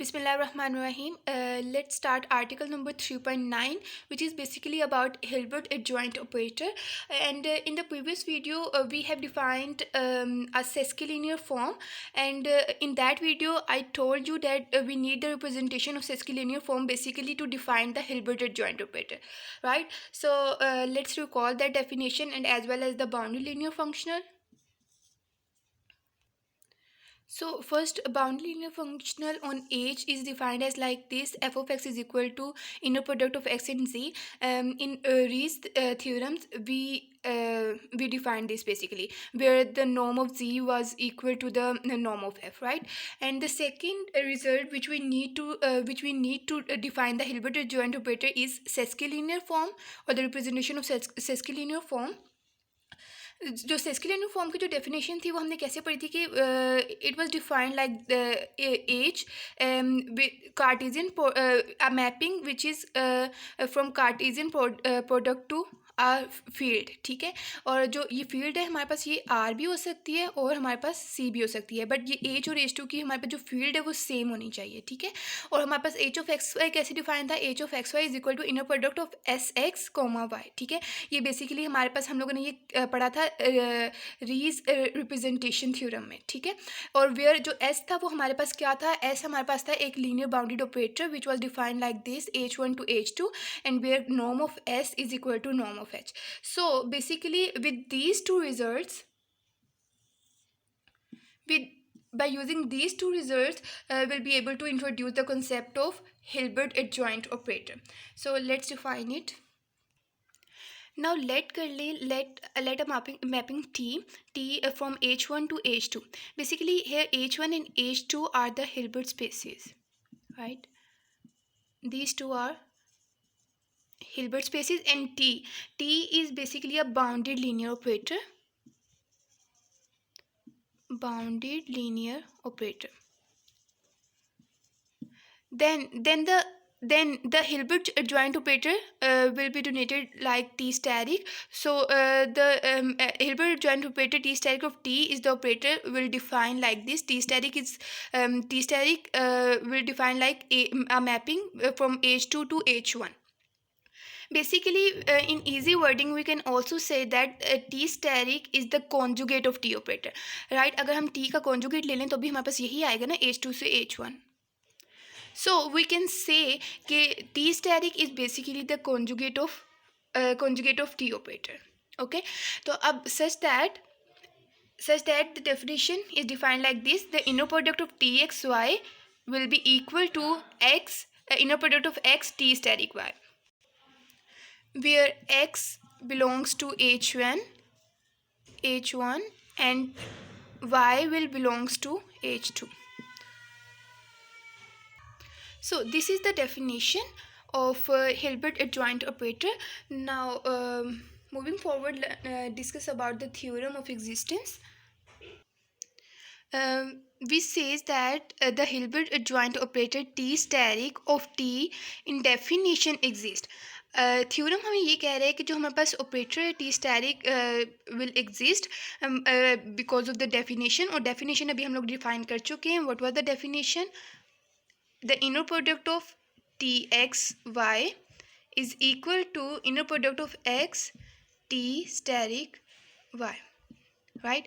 Bismillahirrahmanirrahim. Let's start article number 3.9, which is basically about Hilbert adjoint operator. And in the previous video, we have defined a sesquilinear form. And in that video, I told you that we need the representation of sesquilinear form basically to define the Hilbert adjoint operator, right? So let's recall that definition and as well as the boundary linear functional. So first, boundary linear functional on H is defined as like this: f of x is equal to inner product of x and z. In Rees theorems, we defined this basically, where the norm of z was equal to the norm of f, right? And the second result which we need to define the Hilbert adjoint operator is sesquilinear form, or the representation of sesquilinear form. जो सेस्किलियन form की जो definition थी वो हमने कैसे पढ़ी थी कि it was defined like the as Cartesian mapping which is from Cartesian product to R field, ठीक है। और जो ये फील्ड है हमारे पास, ये आर भी हो सकती है और हमारे पास सी भी हो सकती है, बट ये एच और एच टू की हमारे पास जो फील्ड है वो सेम होनी चाहिए, ठीक है। और हमारे पास एच ऑफ एक्स वाई कैसे डिफाइन था? H of X Y is equal to inner product of S X comma Y, ठीक है। ये बेसिकली हमारे पास हम लोगों ने ये पढ़ा था रीज रिप्रेजेंटेशन थ्योरम में, ठीक है। और वेयर जो एस था वो हमारे पास क्या था? एस हमारे पास था एक linear bounded operator which was defined like this h1 to h2, and where norm of s is equal to norm of h. So basically with these two results, with by using these two results, we'll be able to introduce the concept of Hilbert adjoint operator. So let's define it. Now let a mapping T from H1 to H2. Basically here H1 and H2 are the Hilbert spaces, right? These two are Hilbert spaces, and T is basically a bounded linear operator. Bounded linear operator. Then the Hilbert adjoint operator will be denoted like T steric. So the Hilbert adjoint operator T steric of T is the operator will define like this. T steric will define like a mapping from H2 to H1. Basically in easy wording we can also say that T steric is the conjugate of T operator, right? अगर हम T का conjugate ले लें तो भी हमारे पास यही आएगा ना, H2 से H1. So we can say कि T steric is basically the conjugate of T operator. Okay, so such that the definition is defined like this: the inner product of Txy will be equal to x inner product of x T steric y, where x belongs to h1 and y will belongs to h2. So this is the definition of Hilbert adjoint operator. Now moving forward, discuss about the theorem of existence. We says that the Hilbert adjoint operator T steric of T in definition exist. Theorem हमें ये कह रहा है कि जो हमारे पास operator है T asterisk will exist because of the definition, और डेफिनेशन अभी हम लोग डिफाइन कर चुके हैं. What was the definition? The inner product of T X Y is equal to inner product of X T asterisk Y, right.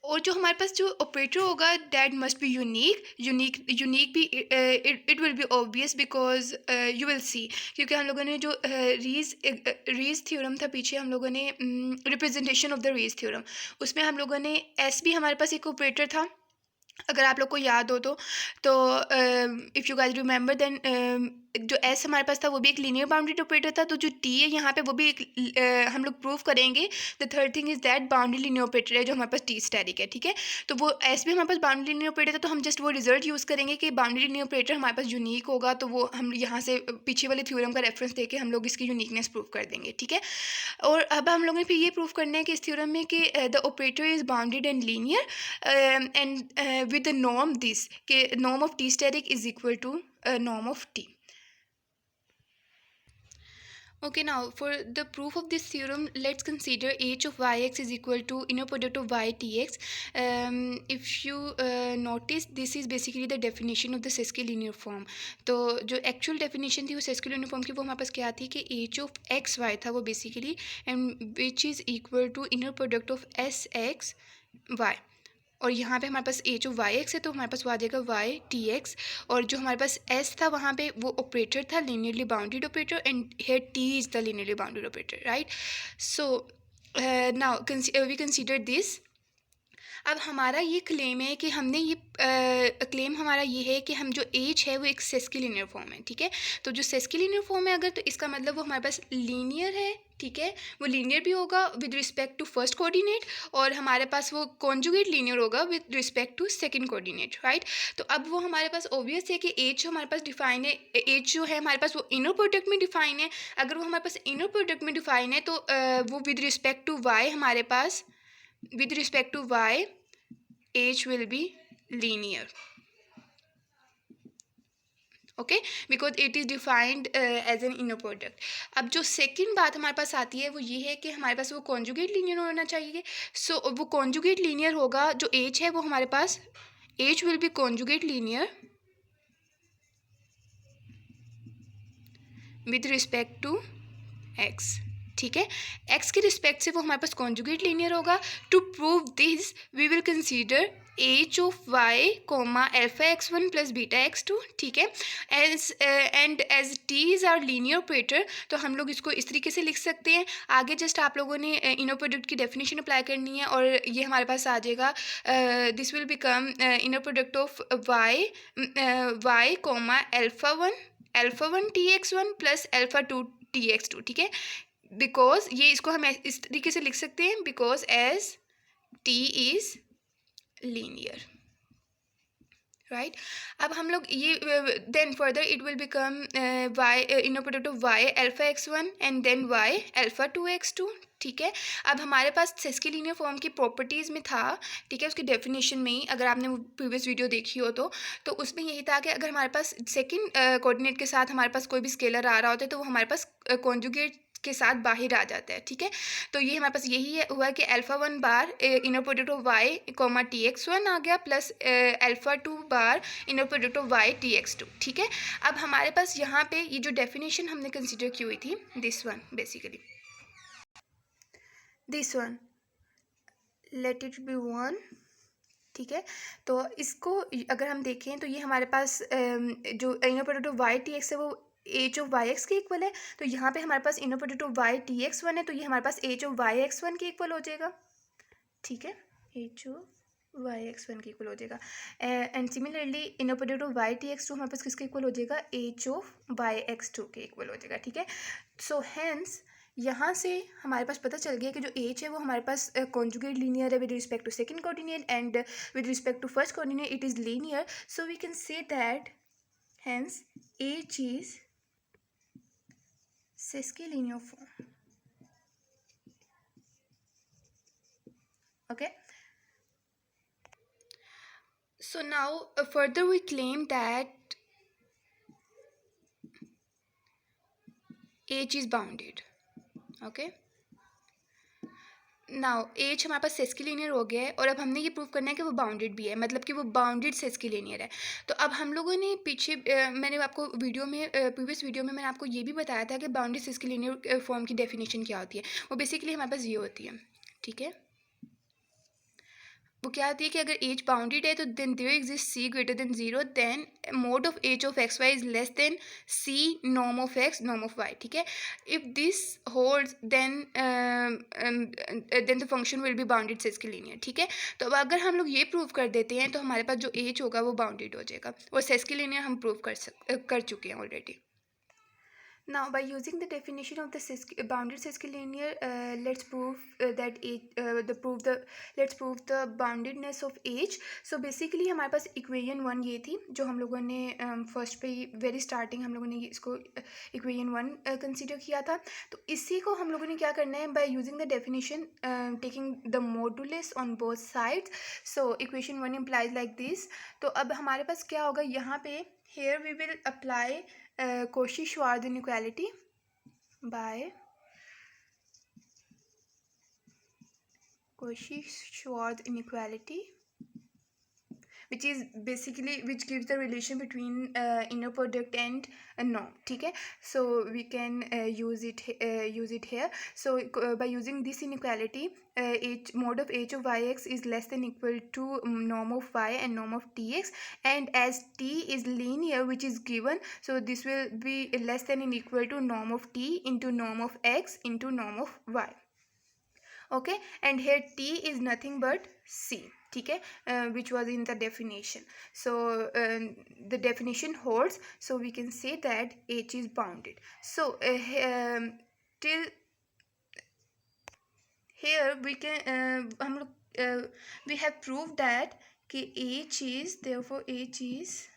और जो हमारे पास जो ऑपरेटर होगा दैट मस्ट बी यूनिक भी it will B obvious because you will see, क्योंकि हम लोगों ने जो रीज थ्योरम था पीछे, हम लोगों ने रिप्रेजेंटेशन ऑफ द रीज थ्योरम, उसमें हम लोगों ने एस भी हमारे पास एक ऑपरेटर था, अगर आप लोग को याद हो तो if you guys remember then जो एस हमारे पास था वो भी एक लीनियर बाउंड्री ऑपरेटर था. तो जो टी है यहाँ पे वो भी एक हम लोग प्रूव करेंगे. The third thing is that boundary linear operator है जो हमारे पास टी स्टैटिक है, ठीक है. तो वो एस भी हमारे पास बाउंड्री लीनियर ऑपरेटर था, तो हम जस्ट वो रिजल्ट यूज़ करेंगे कि बाउंड्री लीनियर ऑपरेटर हमारे पास यूनिक होगा, तो वो हम यहाँ से पीछे वाले थ्योरम का रेफरेंस देके हम लोग इसकी यूनिकनेस प्रूव कर देंगे, ठीक है. और अब हम लोगों ने फिर ये प्रूव करना है कि इस थ्योरम में कि the operator is bounded and linear and with the norm this कि norm of T static is equal to norm of T. Okay, now for the proof of this theorem, let's consider h of yx is equal to inner product of y tx. If you notice, this is basically the definition of the sesquilinear form. तो जो actual definition थी वो sesquilinear form की, वो हमारे पास क्या थी कि h of x y था वो basically, and which is equal to inner product of s x y. और यहाँ पे हमारे पास एच ऑफ वाई एक्स है, तो हमारे पास वो आ जाएगा वाई टी एक्स। और जो हमारे पास एस था वहाँ पे वो ऑपरेटर था, linearly bounded operator, and here T is the linearly bounded operator, right. So now we consider this. अब हमारा ये क्लेम है कि हमने ये क्लेम हमारा ये है कि हम जो एज है वो एक सेस्किलिनियर फॉर्म है, ठीक है। तो जो सेस्किलिनियर फॉर्म है अगर, तो इसका मतलब वो हमारे पास लीनियर है, ठीक है। वो लीनियर भी होगा with respect to first coordinate, और हमारे पास वो कॉन्जुगेट लीनियर होगा with respect to second coordinate, right. तो अब वो हमारे पास ऑब्वियस है कि एज जो हमारे पास डिफाइन है, एज जो है हमारे पास वो इनर प्रोडक्ट में डिफाइन है। अगर वो हमारे पास इनर प्रोडक्ट में डिफाइन है तो वो विद रिस्पेक्ट टू वाई हमारे पास, with respect to y h will be linear, okay, because it is defined as an inner product. अब जो सेकंड बात हमारे पास आती है वो ये है कि हमारे पास वो कॉन्जुगेट लीनियर होना चाहिए। सो वो कॉन्जुगेट लीनियर होगा, जो h है वो हमारे पास h will be conjugate linear with respect to x, ठीक है। x के रिस्पेक्ट से वो हमारे पास कॉन्जुगेट लीनियर होगा। To prove this we will consider H of Y comma alpha x one plus beta X two, ठीक है। And as T is our linear operator, तो हम लोग इसको इस तरीके से लिख सकते हैं। आगे जस्ट आप लोगों ने इनर प्रोडक्ट की डेफिनेशन अप्लाई करनी है, और ये हमारे पास आ जाएगा, this will become inner product of Y comma alpha one T X one plus alpha two T X two, ठीक है। बिकॉज ये इसको हम इस तरीके से लिख सकते हैं, because as t is linear, right. अब हम लोग ये then further it will become y inner product of y alpha x one and then y alpha two x two, ठीक है। अब हमारे पास सेस्किलिनियर फॉर्म की प्रॉपर्टीज़ में था, ठीक है, उसकी डेफिनेशन में ही, अगर आपने वो प्रीवियस वीडियो देखी हो तो उसमें यही था कि अगर हमारे पास सेकंड कोऑर्डिनेट के साथ हमारे पास कोई भी स्केलर आ रहा होता है तो वो हमारे पास कॉन्जुगेट के साथ बाहर आ जाता है, ठीक है। तो ये हमारे पास यही है, हुआ कि alpha one bar inner product of Y comma T X one आ गया, plus alpha two bar inner product of Y T X two, ठीक है। अब हमारे पास यहाँ पे ये जो डेफिनेशन हमने कंसिडर की हुई थी, this one basically, this one, late it B one, ठीक है। तो इसको अगर हम देखें तो ये हमारे पास जो inner product of Y T X है वो एच ऑफ वाई एक्स के इक्वल है। तो यहाँ पे हमारे पास inner product of Y T X one है, तो ये हमारे पास H of Y X one के इक्वल हो जाएगा, ठीक है। H of Y X one के इक्वल हो जाएगा। And similarly inner product of Y T X two हमारे पास किसके इक्वल हो जाएगा, H of Y X two के इक्वल हो जाएगा, ठीक है। सो हैंस यहाँ से हमारे पास पता चल गया कि जो एच है वो हमारे पास कॉन्जुगेट लीनियर है with respect to second coordinate, and with respect to first coordinate it is linear. So we can say that hence H is sesquilinear form, okay. So now further we claim that H is bounded, okay. Now H हमारे पास सेस्किलिनियर हो गया है, और अब हमने ये prove करना है कि वो बाउंडेड भी है, मतलब कि वो बाउंडेड सेस्किलिनियर है। तो अब हम लोगों ने पीछे मैंने आपको वीडियो में प्रीवियस वीडियो में मैंने आपको ये भी बताया था कि बाउंडेड सेस्किलिनियर फॉर्म की डेफिनेशन क्या होती है। वो बेसिकली हमारे पास ये होती है, ठीक है। वो क्या आती है कि अगर एच बाउंडेड है तो then there exist C greater than zero, then mod of H of X Y is less than C norm of X norm of Y, ठीक है। If this holds then the function will be bounded sesquilinear, ठीक है। तो अब अगर हम लोग ये प्रूव कर देते हैं तो हमारे पास जो एच होगा वो बाउंडेड हो जाएगा, और सेस्किलिनियर हम प्रूव कर चुके हैं already. Now, by using the definition of the bounded sesquilinear, let's prove let's prove the boundedness of H. So basically हमारे पास equation वन ये थी जो हम लोगों ने फर्स्ट पे वेरी स्टार्टिंग हम लोगों ने इसको equation वन कंसिडर किया था। तो इसी को हम लोगों ने क्या करना है, by using the definition taking the modulus on both sides. So equation one implies like this. तो अब हमारे पास क्या होगा यहाँ पे, here we will apply Cauchy-Schwarz inequality, by Cauchy-Schwarz inequality, which is basically which gives the relation between inner product and a norm. ठीक है, so we can use it here. So by using this inequality, h mod of h of yx is less than equal to norm of y and norm of tx, and as t is linear, which is given, so this will be less than and equal to norm of t into norm of x into norm of y. Okay, and here t is nothing but c. ठीक है, which was in the definition. So the definition holds, so we can say that h is bounded. So till here we can हम लोग we have proved that कि h is, therefore h is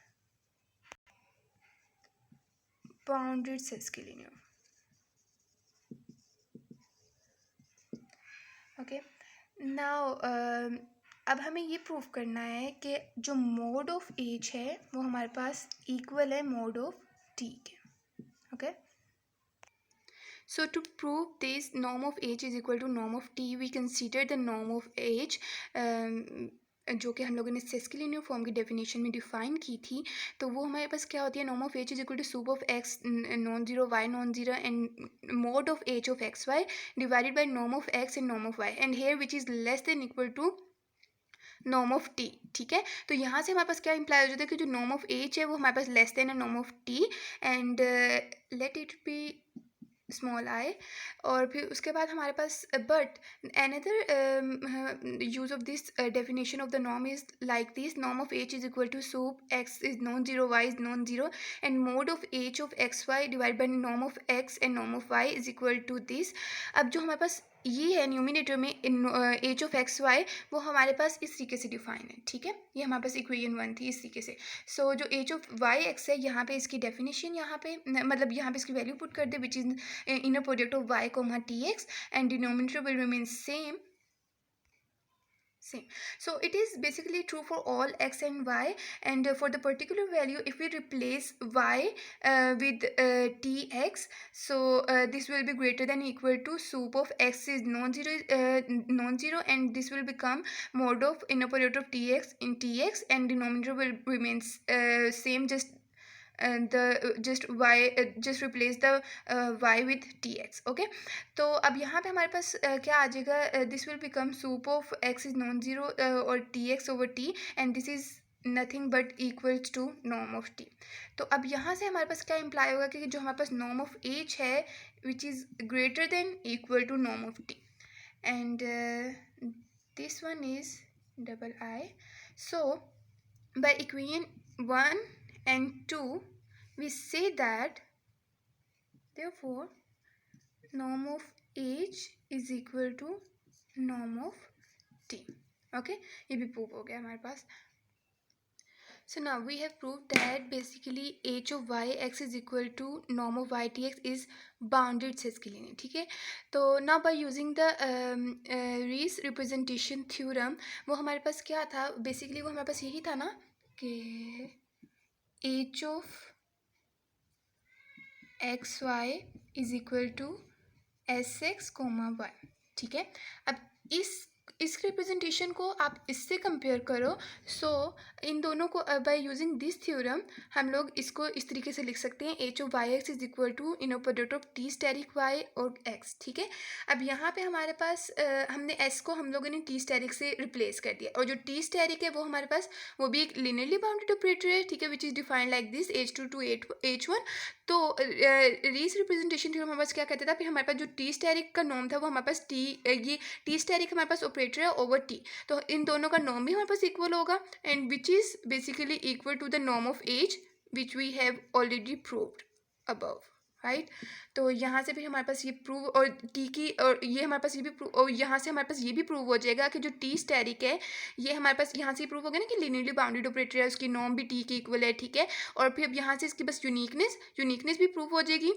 bounded ciscollinear. Okay, now अब हमें ये prove करना है कि जो मोड ऑफ एच है वो हमारे पास इक्वल है मोड ऑफ टी के. Okay, so to prove this norm of h is equal to norm of t, we consider the norm of h जो कि हम लोगों ने सेस्किलिनियर फॉर्म की डेफिनेशन में डिफाइन की थी. तो वो हमारे पास क्या होती है, norm of H is equal to sup of X non zero Y non zero and mod of H of X Y divided by norm of X and norm of Y, and here which is less than equal to norm of T. ठीक है, तो यहाँ से हमारे पास क्या imply हो जाता है कि जो नॉर्म ऑफ एच है वो हमारे पास लेस देन है norm of T, and let it be small I. और फिर उसके बाद हमारे पास but another use of this definition of the norm is like this, norm of H is equal to sup X is non zero Y is non zero and mod of H of X Y divide by norm of X and norm of Y is equal to this. अब जो हमारे पास ये है numerator में H of X Y, वो हमारे पास इस तरीके से डिफाइन है. ठीक है, ये हमारे पास इक्वेशन 1 थी इस तरीके से. सो जो एच ऑफ वाई एक्स है, यहाँ पे इसकी डेफिनेशन, यहाँ पे मतलब यहाँ पे इसकी वैल्यू पुट कर दे, which is inner product of y comma tx, and denominator will remain same. So it is basically true for all x and y, and for the particular value, if we replace y with tx, so this will be greater than equal to soup of x is non-zero, and this will become mod of inner product of tx in tx, and denominator will remain same, just just replace the y with tx. Okay, तो अब यहाँ पे हमारे पास क्या आ जाएगा, this will become sup of x is non zero और tx over t, and this is nothing but equals to norm of t. तो अब यहाँ से हमारे पास क्या इम्प्लाई होगा कि जो हमारे पास नॉर्म ऑफ h है which is greater than equal to norm of t, and this one is double I. So by equation 1 and 2, we say that therefore norm of h is equal to norm of t. okay, ये भी prove हो गया हमारे पास. So now we have proved that basically h of y x is equal to norm of y tx is bounded ciscollinear. ठीक है, तो now by using the Rees representation theorem, वो हमारे पास क्या था, basically वो हमारे पास यही था ना कि h of X Y is equal to S X comma Y. ठीक है, अब इस रिप्रेजेंटेशन को आप इससे कंपेयर करो. सो इन दोनों को बाय यूजिंग दिस थ्योरम हम लोग इसको इस तरीके से लिख सकते हैं, H of Y X is equal to inner product of T asterisk Y और एक्स. ठीक है, अब यहाँ पे हमारे पास हमने एस को हम लोगों ने टी स्टेरिक से रिप्लेस कर दिया, और जो टी स्टेरिक है वो हमारे पास वो भी एक लिनियरली बाउंडेड ऑपरेटर है. ठीक है, which is defined like this H two to H one. तो रीस रिप्रेजेंटेशन थ्योरम हमारे पास क्या कहता था, फिर हमारे पास जो टी स्टेरिक का नॉर्म था वो हमारे पास ये टी स्टेरिक हमारे पास ऑपरेटर है ओवर टी, तो इन दोनों का नॉर्म भी हमारे पास इक्वल होगा, and which is basically equal to the norm of H which we have already proved above. Right, तो यहाँ से भी हमारे पास ये प्रूव, और टी की, और ये हमारे पास ये भी प्रूव, और यहाँ से हमारे पास ये भी प्रूव हो जाएगा कि जो टी स्टेरिक है ये हमारे पास यहाँ से प्रूव हो गया ना कि लिनियरली बाउंडेड ऑपरेटर है, उसकी नॉर्म भी टी के इक्वल है. ठीक है, और फिर अब यहाँ से इसकी बस यूनिकनेस भी प्रूव हो जाएगी.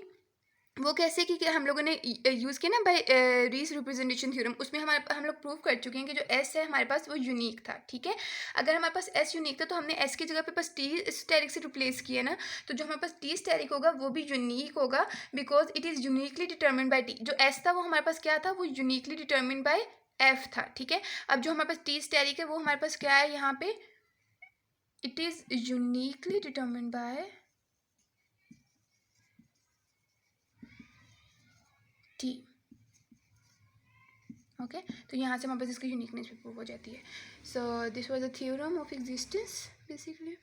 वो कैसे कि हम लोगों ने यूज़ किया ना बाय रीस रिप्रेजेंटेशन थ्योरम, उसमें हम लोग प्रूव कर चुके हैं कि जो एस है हमारे पास वो यूनिक था, ठीक है। अगर हमारे पास एस यूनिक था तो हमने एस की जगह पे बस टी स्टेरिक से रिप्लेस किया ना, तो जो हमारे पास टी स्टेरिक होगा वो भी यूनिक होगा, because it is uniquely determine bye T. जो एस था वो हमारे पास क्या था, वो यूनिकली डिटर्मिन बाय एफ था, ठीक है। अब जो हमारे पास टी स्टेरिक है वो हमारे पास क्या है यहाँ पे, it is uniquely determine bye T. Okay, तो यहाँ से हमारे पास इसकी यूनिकनेस भी प्रूव हो जाती है। So this was the theorem of existence basically.